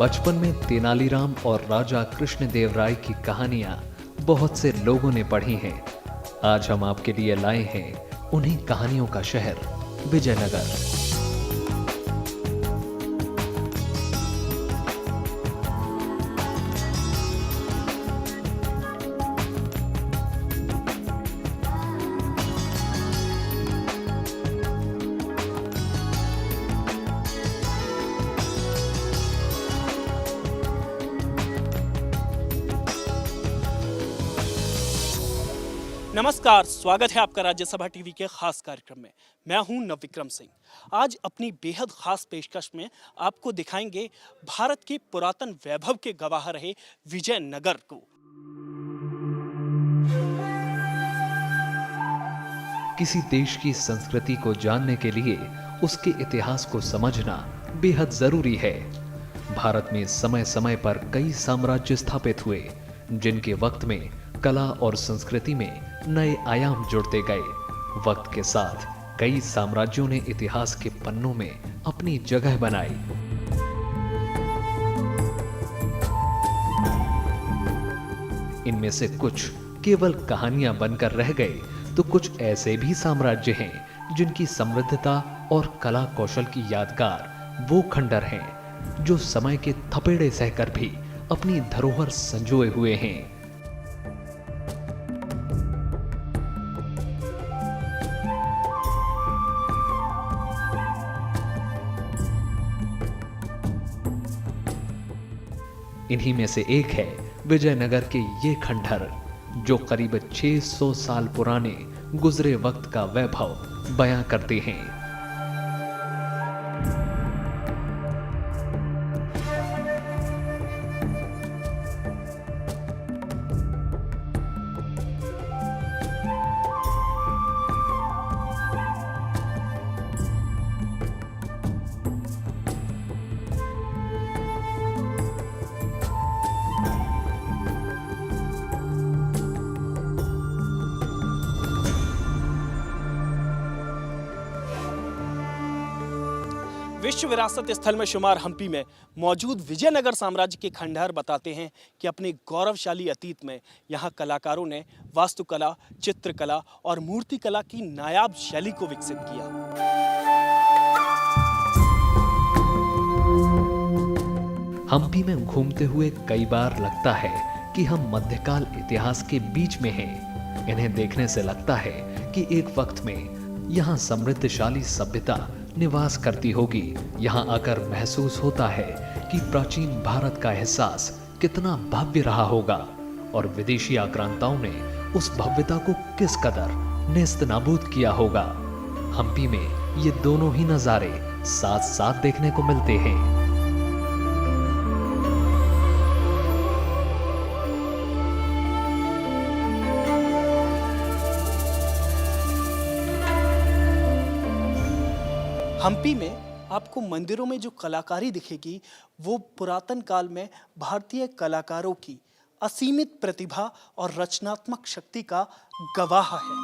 बचपन में तेनालीराम और राजा कृष्णदेव राय की कहानियां बहुत से लोगों ने पढ़ी हैं। आज हम आपके लिए लाए हैं उन्हीं कहानियों का शहर विजयनगर। नमस्कार, स्वागत है आपका राज्यसभा टीवी के खास कार्यक्रम में। मैं हूं नवविक्रम सिंह। आज अपनी बेहद खास पेशकश में आपको दिखाएंगे भारत के पुरातन वैभव के गवाह रहे विजयनगर को। किसी देश की संस्कृति को जानने के लिए उसके इतिहास को समझना बेहद जरूरी है। भारत में समय समय पर कई साम्राज्य स्थापित हुए, जिनके वक्त में कला और संस्कृति में नए आयाम जुड़ते गए। वक्त के साथ कई साम्राज्यों ने इतिहास के पन्नों में अपनी जगह बनाई। इनमें से कुछ केवल कहानियां बनकर रह गए, तो कुछ ऐसे भी साम्राज्य हैं जिनकी समृद्धता और कला कौशल की यादगार वो खंडर हैं जो समय के थपेड़े सहकर भी अपनी धरोहर संजोए हुए हैं। इन्हीं में से एक है विजयनगर के ये खंडहर, जो करीब 600 साल पुराने गुजरे वक्त का वैभव बयां करते हैं। विश्व विरासत स्थल में शुमार हम्पी में मौजूद विजयनगर साम्राज्य के खंडहर बताते हैं कि अपने गौरवशाली अतीत में यहाँ कलाकारों ने वास्तुकला, चित्रकला और मूर्तिकला की नायाब शैली को विकसित किया। हम्पी में घूमते हुए कई बार लगता है कि हम मध्यकाल इतिहास के बीच में हैं। इन्हें देखने से लगता है कि एक वक्त में यहाँ समृद्धशाली सभ्यता निवास करती होगी। यहाँ आकर महसूस होता है कि प्राचीन भारत का एहसास कितना भव्य रहा होगा और विदेशी आक्रांताओं ने उस भव्यता को किस कदर नेस्तनाबूद किया होगा। हम्पी में ये दोनों ही नजारे साथ साथ देखने को मिलते हैं। हम्पी में आपको मंदिरों में जो कलाकारी दिखेगी, वो पुरातन काल में भारतीय कलाकारों की असीमित प्रतिभा और रचनात्मक शक्ति का गवाह है।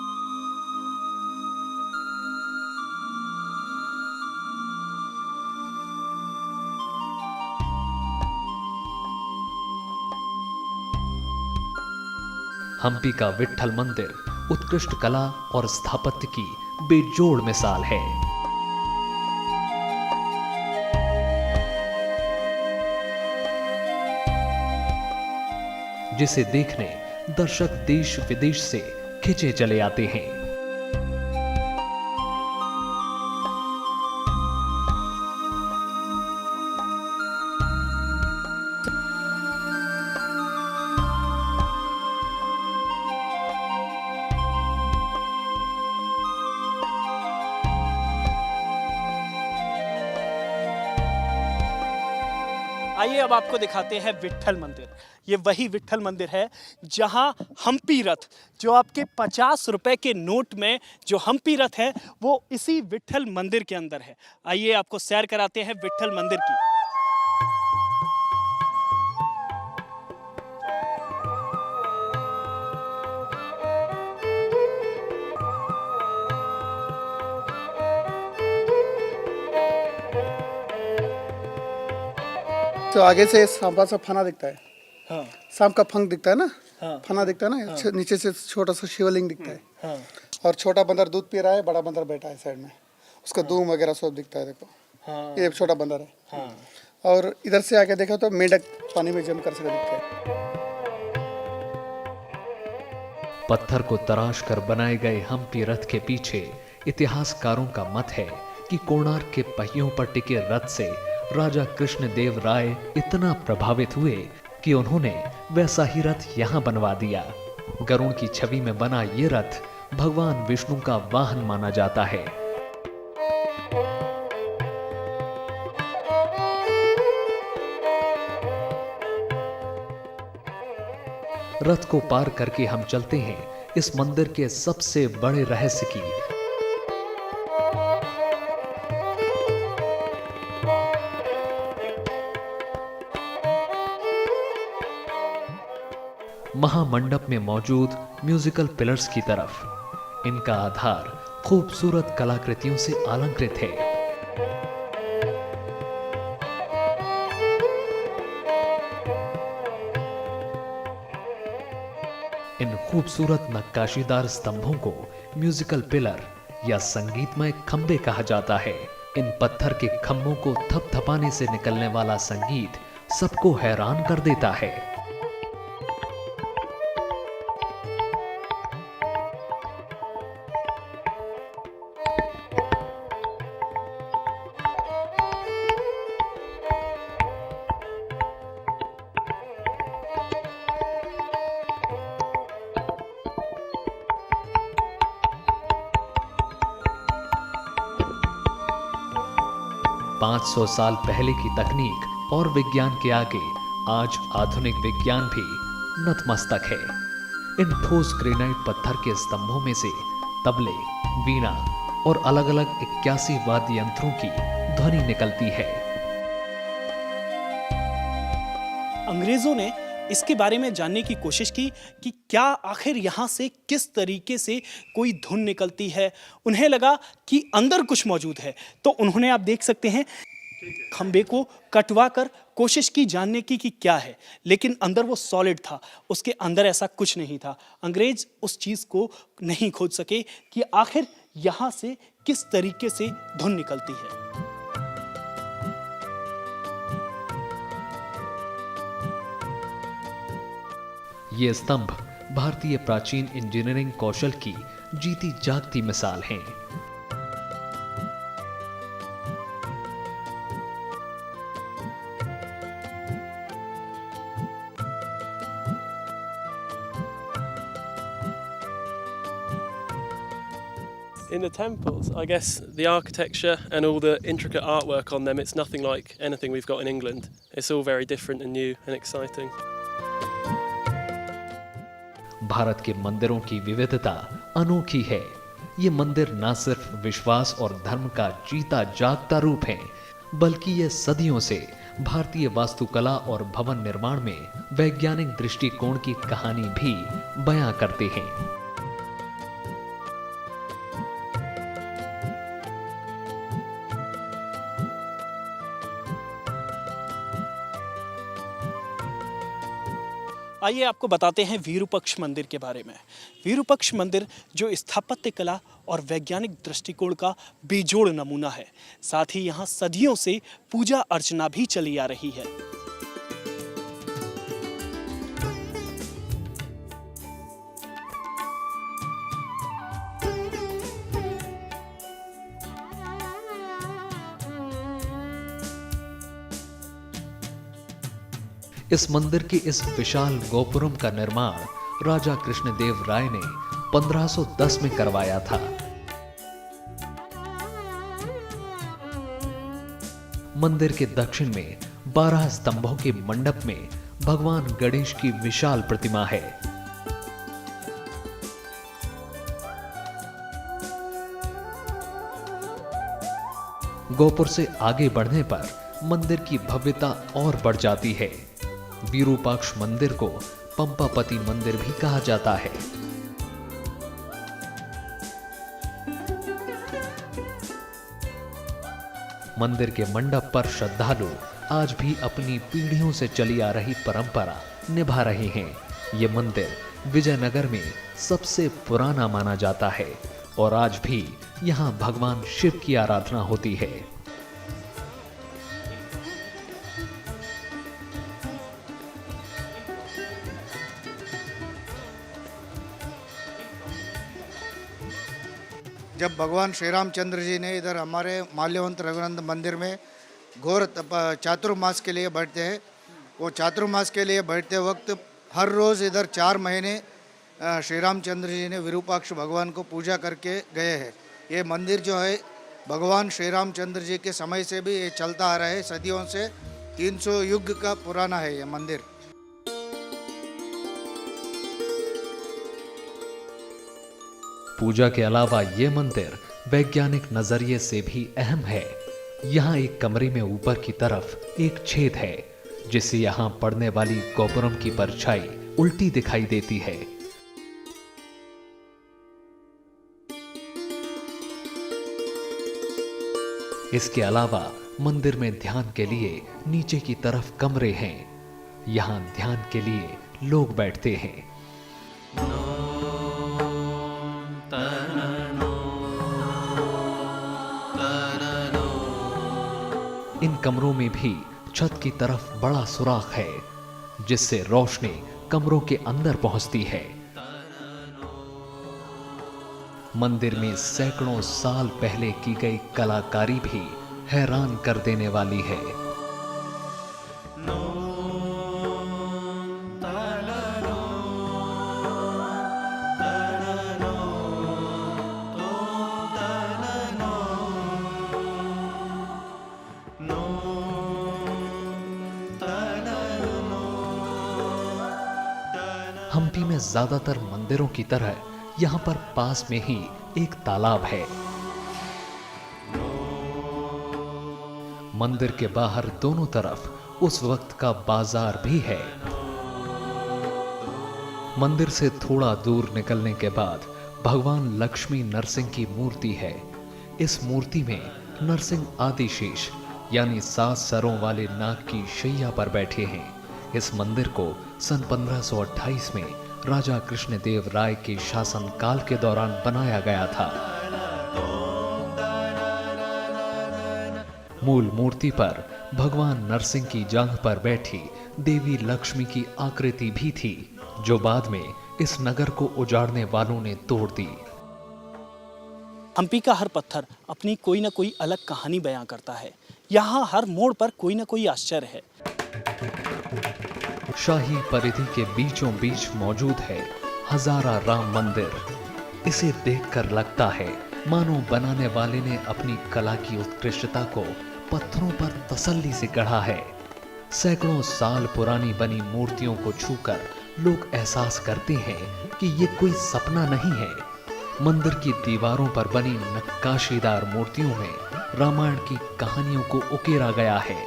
हम्पी का विट्ठल मंदिर उत्कृष्ट कला और स्थापत्य की बेजोड़ मिसाल है। जिसे देखने दर्शक देश विदेश से खिंचे चले आते हैं। आइए अब आपको दिखाते हैं विट्ठल मंदिर। ये वही विट्ठल मंदिर है जहां हम्पी रथ, जो आपके 50 रुपए के नोट में जो हम्पी रथ है, वो इसी विट्ठल मंदिर के अंदर है। आइए आपको सैर कराते हैं विट्ठल मंदिर की। तो आगे से सांपा सा फना दिखता है, हाँ सांप का फंक दिखता है ना, हाँ फना दिखता है ना, नीचे से छोटा सा शिवलिंग दिखता है, हाँ और छोटा बंदर दूध पी रहा है, बड़ा बंदर बैठा है साइड में, उसका दूम वगैरह सब दिखता है। देखो हाँ ये छोटा बंदर है। हाँ और इधर से आके देखो तो मेंढक पानी में जम कर सके दिखता है। पत्थर को तराश कर बनाए गए हम्पी रथ के पीछे इतिहासकारों का मत है कि कोणार्क के पहियों पर टिके रथ से राजा कृष्णदेव राय इतना प्रभावित हुए कि उन्होंने वैसा ही रथ यहां बनवा दिया। गरुड़ की छवि में बना ये रथ भगवान विष्णु का वाहन माना जाता है। रथ को पार करके हम चलते हैं इस मंदिर के सबसे बड़े रहस्य की। महामंडप में मौजूद म्यूजिकल पिलर्स की तरफ। इनका आधार खूबसूरत कलाकृतियों से अलंकृत है। इन खूबसूरत नक्काशीदार स्तंभों को म्यूजिकल पिलर या संगीतमय खंबे कहा जाता है। इन पत्थर के खंभों को थपथपाने से निकलने वाला संगीत सबको हैरान कर देता है। पांच 500 साल पहले की तकनीक और विज्ञान के आगे आज आधुनिक विज्ञान भी नतमस्तक है। इन ठोस ग्रेनाइट पत्थर के स्तंभों में से तबले, वीणा और अलग अलग 81 वाद्य यंत्रों की ध्वनि निकलती है। अंग्रेजों ने इसके बारे में जानने की कोशिश की कि क्या आखिर यहाँ से किस तरीके से कोई धुन निकलती है। उन्हें लगा कि अंदर कुछ मौजूद है, तो उन्होंने, आप देख सकते हैं, खंबे को कटवा कर कोशिश की जानने की कि क्या है, लेकिन अंदर वो सॉलिड था, उसके अंदर ऐसा कुछ नहीं था। अंग्रेज उस चीज़ को नहीं खोज सके कि आखिर यहाँ से किस तरीके से धुन निकलती है। ये स्तंभ भारतीय प्राचीन इंजीनियरिंग कौशल की जीती जागती मिसाल हैं। In the temples, I guess the architecture and all the intricate artwork on them, it's nothing like anything we've got in England. It's all very different and new and exciting. Bharat के मंदिरों की विविधता अनोखी है। ये मंदिर न सिर्फ विश्वास और धर्म का जीता जागता रूप है, बल्कि ये सदियों से भारतीय वास्तुकला और भवन निर्माण में वैज्ञानिक दृष्टिकोण की कहानी भी बयां करते हैं। आइए आपको बताते हैं विरूपक्ष मंदिर के बारे में। विरूपक्ष मंदिर जो स्थापत्य कला और वैज्ञानिक दृष्टिकोण का बेजोड़ नमूना है, साथ ही यहाँ सदियों से पूजा अर्चना भी चली आ रही है। इस मंदिर के इस विशाल गोपुरम का निर्माण राजा कृष्णदेव राय ने 1510 में करवाया था। मंदिर के दक्षिण में 12 स्तंभों के मंडप में भगवान गणेश की विशाल प्रतिमा है। गोपुर से आगे बढ़ने पर मंदिर की भव्यता और बढ़ जाती है। विरूपाक्ष मंदिर को पंपापति मंदिर भी कहा जाता है। मंदिर के मंडप पर श्रद्धालु आज भी अपनी पीढ़ियों से चली आ रही परंपरा निभा रहे हैं। ये मंदिर विजयनगर में सबसे पुराना माना जाता है और आज भी यहाँ भगवान शिव की आराधना होती है। जब भगवान श्री रामचंद्र जी ने इधर हमारे माल्यवंत रघुनंदन मंदिर में घोर चातुर्मास के लिए बैठते हैं, वो चातुर्मास के लिए बैठते वक्त हर रोज़ इधर 4 महीने श्री रामचंद्र जी ने विरूपाक्ष भगवान को पूजा करके गए हैं। ये मंदिर जो है भगवान श्री रामचंद्र जी के समय से भी ये चलता आ रहा है, सदियों से 300 युग का पुराना है ये मंदिर। पूजा के अलावा ये मंदिर वैज्ञानिक नजरिए से भी अहम है। यहाँ एक कमरे में ऊपर की तरफ एक छेद है, जिससे यहाँ पड़ने वाली गोपुरम की परछाई उल्टी दिखाई देती है। इसके अलावा मंदिर में ध्यान के लिए नीचे की तरफ कमरे हैं। यहाँ ध्यान के लिए लोग बैठते हैं। इन कमरों में भी छत की तरफ बड़ा सुराख है, जिससे रोशनी कमरों के अंदर पहुंचती है। मंदिर में सैकड़ों साल पहले की गई कलाकारी भी हैरान कर देने वाली है। हम्पी में ज्यादातर मंदिरों की तरह यहाँ पर पास में ही एक तालाब है। मंदिर के बाहर दोनों तरफ उस वक्त का बाजार भी है। मंदिर से थोड़ा दूर निकलने के बाद भगवान लक्ष्मी नरसिंह की मूर्ति है। इस मूर्ति में नरसिंह आदिशेष यानी 7 सरों वाले नाग की शैया पर बैठे हैं। इस मंदिर को सन 1528 में राजा कृष्णदेव राय के शासन काल के दौरान बनाया गया था। मूल मूर्ति पर भगवान नरसिंह की जांघ पर बैठी देवी लक्ष्मी की आकृति भी थी, जो बाद में इस नगर को उजाड़ने वालों ने तोड़ दी। हम्पी का हर पत्थर अपनी कोई ना कोई अलग कहानी बयां करता है। यहाँ हर मोड़ पर कोई ना कोई आश्चर्य है। शाही परिधि के बीचों बीच मौजूद है हजारा राम मंदिर। इसे देखकर लगता है मानो बनाने वाले ने अपनी कला की उत्कृष्टता को पत्थरों पर तसल्ली से गढ़ा है। सैकड़ों साल पुरानी बनी मूर्तियों को छूकर लोग एहसास करते हैं कि ये कोई सपना नहीं है। मंदिर की दीवारों पर बनी नक्काशीदार मूर्तियों में रामायण की कहानियों को उकेरा गया है।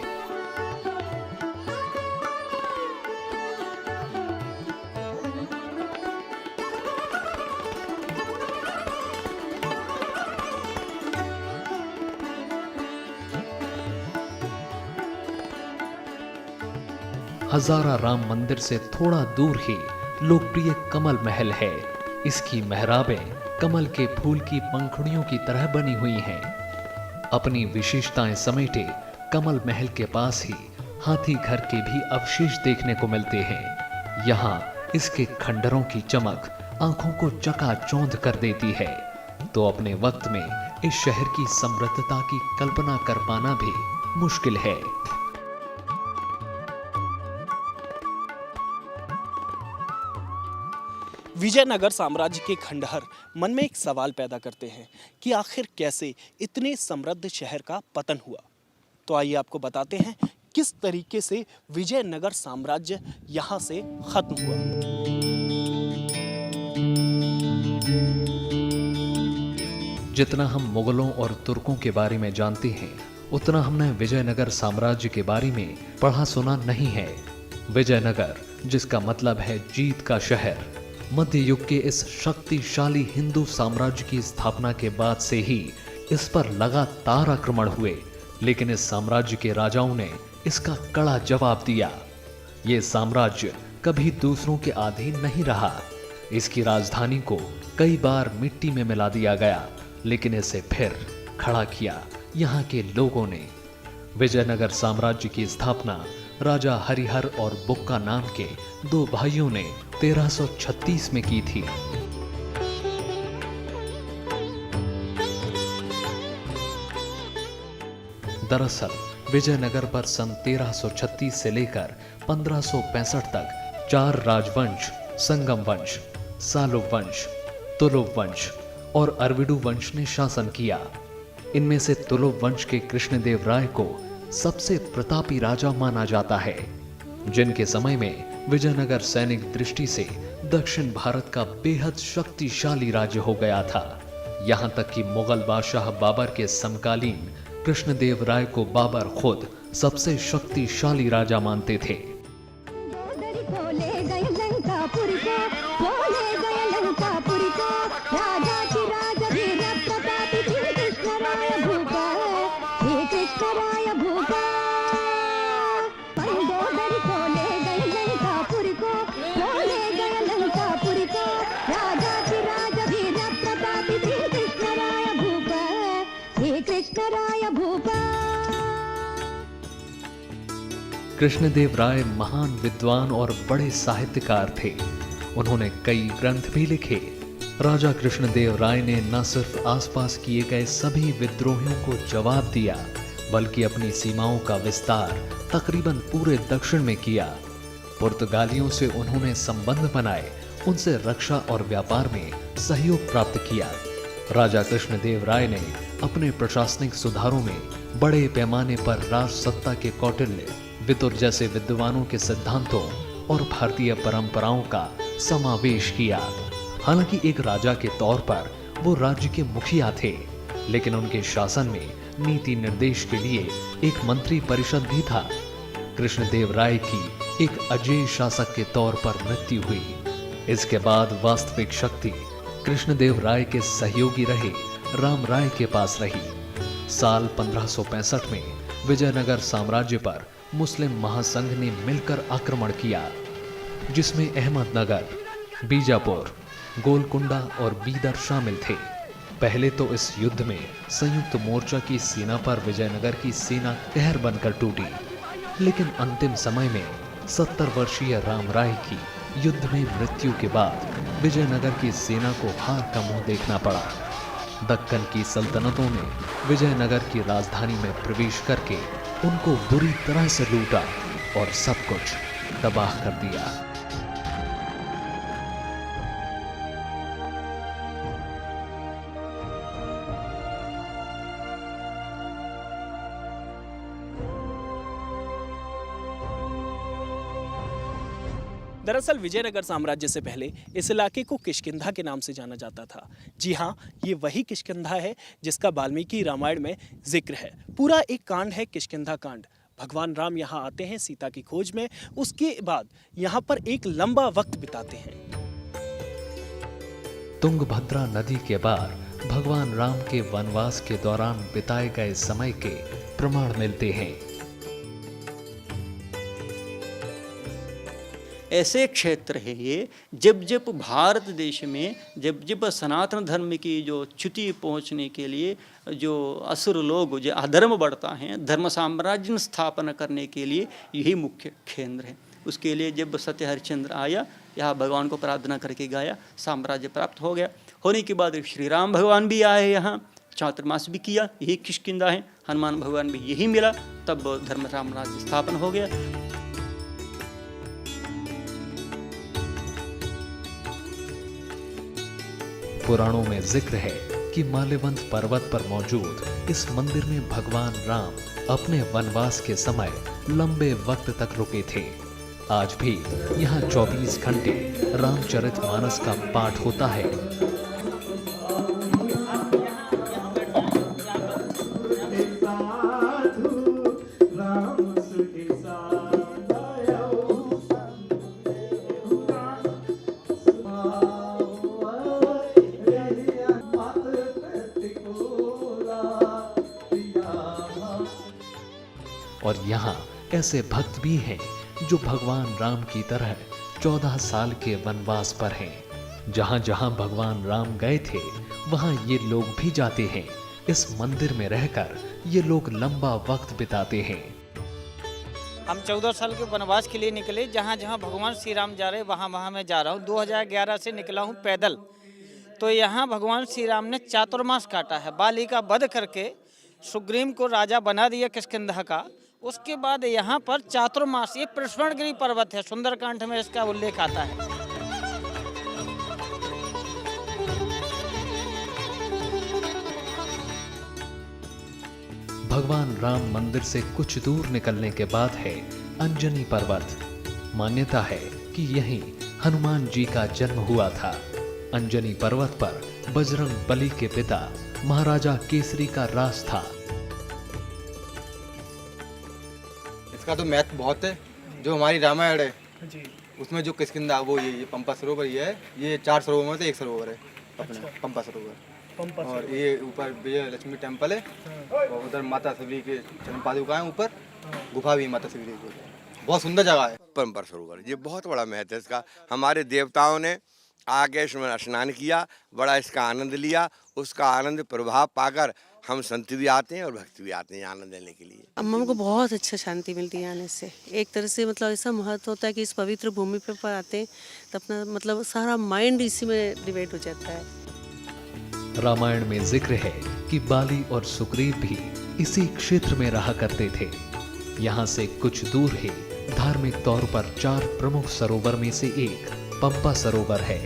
हजारा राम मंदिर से थोड़ा दूर ही लोकप्रिय कमल महल है। इसकी मेहराबें कमल के फूल की पंखुड़ियों की तरह बनी हुई हैं। अपनी विशेषताएं समेटे कमल महल के पास ही हाथी घर के भी अवशेष देखने को मिलते हैं। यहाँ इसके खंडरों की चमक आंखों को चकाचौंध कर देती है, तो अपने वक्त में इस शहर की समृद्धता की कल्पना कर पाना भी मुश्किल है। विजयनगर साम्राज्य के खंडहर मन में एक सवाल पैदा करते हैं कि आखिर कैसे इतने समृद्ध शहर का पतन हुआ। तो आइए आपको बताते हैं किस तरीके से विजयनगर साम्राज्य यहाँ से खत्म हुआ। जितना हम मुगलों और तुर्कों के बारे में जानते हैं, उतना हमने विजयनगर साम्राज्य के बारे में पढ़ा सुना नहीं है। विजयनगर, जिसका मतलब है जीत का शहर, मध्य युग के इस शक्तिशाली हिंदू साम्राज्य की स्थापना के बाद से ही इस पर लगातार आक्रमण हुए, लेकिन इस साम्राज्य के राजाओं ने इसका कड़ा जवाब दिया। ये साम्राज्य कभी दूसरों के अधीन नहीं रहा। इसकी राजधानी को कई बार मिट्टी में मिला दिया गया, लेकिन इसे फिर खड़ा किया यहाँ के लोगों ने। विजयनगर साम्राज्य की स्थापना राजा हरिहर और बुक्का नाम के दो भाइयों ने 1336 में की थी। दरअसल विजयनगर पर सन 1336 से लेकर 1565 तक 4 राजवंश, संगम वंश, सालुव वंश, तुलुव वंश और अरविडु वंश ने शासन किया। इनमें से तुलुव वंश के कृष्णदेव राय को सबसे प्रतापी राजा माना जाता है, जिनके समय में विजयनगर सैनिक दृष्टि से दक्षिण भारत का बेहद शक्तिशाली राज्य हो गया था। यहां तक कि मुगल बादशाह बाबर के समकालीन कृष्णदेव राय को बाबर खुद सबसे शक्तिशाली राजा मानते थे। कृष्णदेव राय महान विद्वान और बड़े साहित्यकार थे। उन्होंने कई ग्रंथ भी लिखे। राजा कृष्णदेव राय ने न सिर्फ आसपास किए गए सभी विद्रोहियों को जवाब दिया, बल्कि अपनी सीमाओं का विस्तार तकरीबन पूरे दक्षिण में किया। पुर्तगालियों से उन्होंने संबंध बनाए, उनसे रक्षा और व्यापार में सहयोग प्राप्त किया। राजा कृष्णदेव राय ने अपने प्रशासनिक सुधारों में बड़े पैमाने पर राज सत्ता के कौटिल्य, विदुर जैसे विद्वानों के सिद्धांतों और भारतीय परंपराओं का समावेश किया। हालांकि एक राजा के तौर पर वो राज्य के मुखिया थे, लेकिन उनके शासन में नीति निर्देश के लिए एक मंत्री परिषद भी था। कृष्णदेव राय की एक अजेय शासक के तौर पर मृत्यु हुई। इसके बाद वास्तविक शक्ति कृष्णदेव राय के सहयोगी रहे राम राय के पास रही। साल 1565 में विजयनगर साम्राज्य पर मुस्लिम महासंघ ने मिलकर आक्रमण किया, जिसमें अहमदनगर, बीजापुर, गोलकुंडा और बीदर शामिल थे। पहले तो इस युद्ध में संयुक्त मोर्चा की सेना पर विजयनगर की सेना कहर बनकर टूटी, लेकिन अंतिम समय में 70 वर्षीय राम राय की युद्ध में मृत्यु के बाद विजयनगर की सेना को हार का मुंह देखना पड़ा। दक्कन की सल्तनतों ने विजयनगर की राजधानी में प्रवेश करके उनको बुरी तरह से लूटा और सब कुछ तबाह कर दिया। दरअसल विजयनगर साम्राज्य से पहले इस इलाके को किष्किंधा के नाम से जाना जाता था। जी हाँ, ये वही किष्किंधा है जिसका वाल्मीकि रामायण में जिक्र है। पूरा एक कांड है किष्किंधा कांड। भगवान राम यहाँ आते हैं सीता की खोज में, उसके बाद यहाँ पर एक लंबा वक्त बिताते हैं। तुंगभद्रा नदी के पार भगवान राम के वनवास के दौरान बिताए गए समय के प्रमाण मिलते हैं। ऐसे क्षेत्र है ये, जब जब भारत देश में जब जब सनातन धर्म की जो च्युति पहुंचने के लिए जो असुर लोग जो अधर्म बढ़ता है, धर्म साम्राज्य स्थापना करने के लिए यही मुख्य केंद्र है। उसके लिए जब सत्य हरिश्चंद्र आया, यहाँ भगवान को प्रार्थना करके गाया, साम्राज्य प्राप्त हो गया। होने के बाद श्री राम भगवान भी आए, यहाँ चातुर्मास भी किया, यही किष्किंधा है। हनुमान भगवान भी यही मिला, तब धर्म साम्राज्य स्थापन हो गया। पुराणों में जिक्र है कि माल्यवंत पर्वत पर मौजूद इस मंदिर में भगवान राम अपने वनवास के समय लंबे वक्त तक रुके थे। आज भी यहाँ 24 घंटे रामचरितमानस का पाठ होता है। और यहाँ ऐसे भक्त भी हैं जो भगवान राम की तरह 14 साल के वनवास पर हैं। जहां जहां भगवान राम गए थे वहां ये लोग भी जाते हैं। इस मंदिर में रहकर ये लोग लंबा वक्त बिताते हैं। हम 14 साल के वनवास के लिए निकले। जहाँ जहाँ भगवान श्री राम जा रहे वहाँ वहाँ मैं जा रहा हूँ। 2011 से निकला हूँ पैदल। तो यहाँ भगवान श्री राम ने चातुर्मास काटा है। बाली का वध करके सुग्रीव को राजा बना दिया किष्किंधा का। उसके बाद यहाँ पर चातुर्मास, ये प्रश्वणगिरी पर्वत है, सुंदरकांड में इसका उल्लेख आता है। भगवान राम मंदिर से कुछ दूर निकलने के बाद है अंजनी पर्वत। मान्यता है कि यहीं हनुमान जी का जन्म हुआ था। अंजनी पर्वत पर बजरंग बली के पिता महाराजा केसरी का राज था। इसका तो महत्व बहुत है। जो हमारी रामायण है उसमें जो किष्किंधा वो ये पंपा सरोवर ये है। ये 4 सरोवर में से एक सरोवर है अपना पंपा सरोवर। और ये ऊपर विजय लक्ष्मी टेम्पल है और उधर माता शिवरी के चरण पादुका है। ऊपर गुफा भी है माता शिवरी की। बहुत सुंदर जगह है पंपा सरोवर। ये बहुत बड़ा महत्व है इसका। हमारे देवताओं ने आगे इसमें स्नान किया, बड़ा इसका आनंद लिया। उसका आनंद प्रभाव पाकर हम संत भी आते हैं और भक्त भी आते हैं आनंद लेने के लिए। अम्मा को बहुत अच्छा शांति मिलती है आने से। एक तरह से मतलब ऐसा महत्व होता है कि इस पवित्र भूमि पर आते हैं तो अपना मतलब सारा माइंड इसी में डिवाइड हो जाता है। रामायण में जिक्र है कि बाली और सुग्रीव भी इसी क्षेत्र में रहा करते थे। यहाँ से कुछ दूर ही धार्मिक तौर पर 4 प्रमुख सरोवर में से एक पंपा सरोवर है।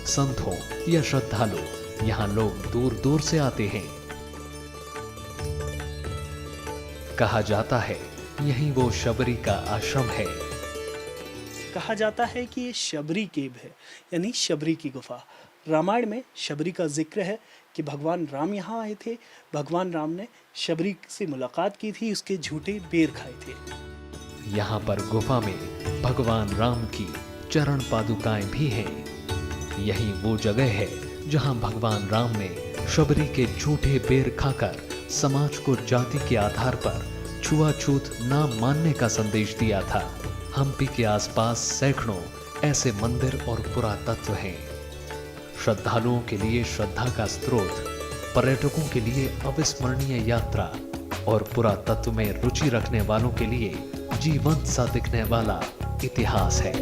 संतों या श्रद्धालु यहाँ लोग दूर दूर से आते हैं। कहा जाता है यही वो शबरी का आश्रम है। कहा जाता है कि ये शबरी केव है, यानी शबरी की गुफा। रामायण में शबरी का जिक्र है कि भगवान राम यहाँ आए थे। भगवान राम ने शबरी से मुलाकात की थी, उसके झूठे बेर खाए थे। यहाँ पर गुफा में भगवान राम की चरण पादुकाएं भी हैं। यही वो जगह है जहाँ भगवान राम ने शबरी के झूठे बेर खाकर समाज को जाति के आधार पर छुआछूत ना मानने का संदेश दिया था। हम्पी के आसपास सैकड़ों ऐसे मंदिर और पुरातत्व हैं। श्रद्धालुओं के लिए श्रद्धा का स्रोत, पर्यटकों के लिए अविस्मरणीय यात्रा और पुरातत्व में रुचि रखने वालों के लिए जीवंत सा दिखने वाला इतिहास है।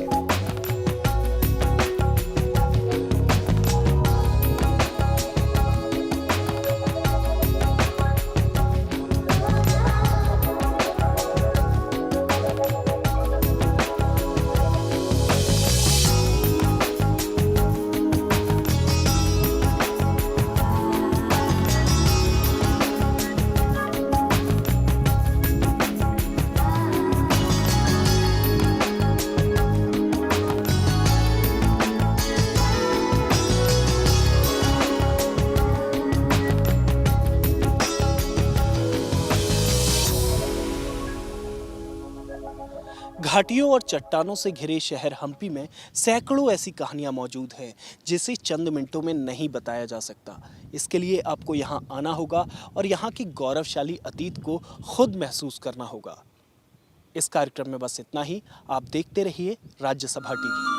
घाटियों और चट्टानों से घिरे शहर हम्पी में सैकड़ों ऐसी कहानियां मौजूद हैं जिसे चंद मिनटों में नहीं बताया जा सकता। इसके लिए आपको यहां आना होगा और यहां की गौरवशाली अतीत को खुद महसूस करना होगा। इस कार्यक्रम में बस इतना ही। आप देखते रहिए राज्यसभा टीवी।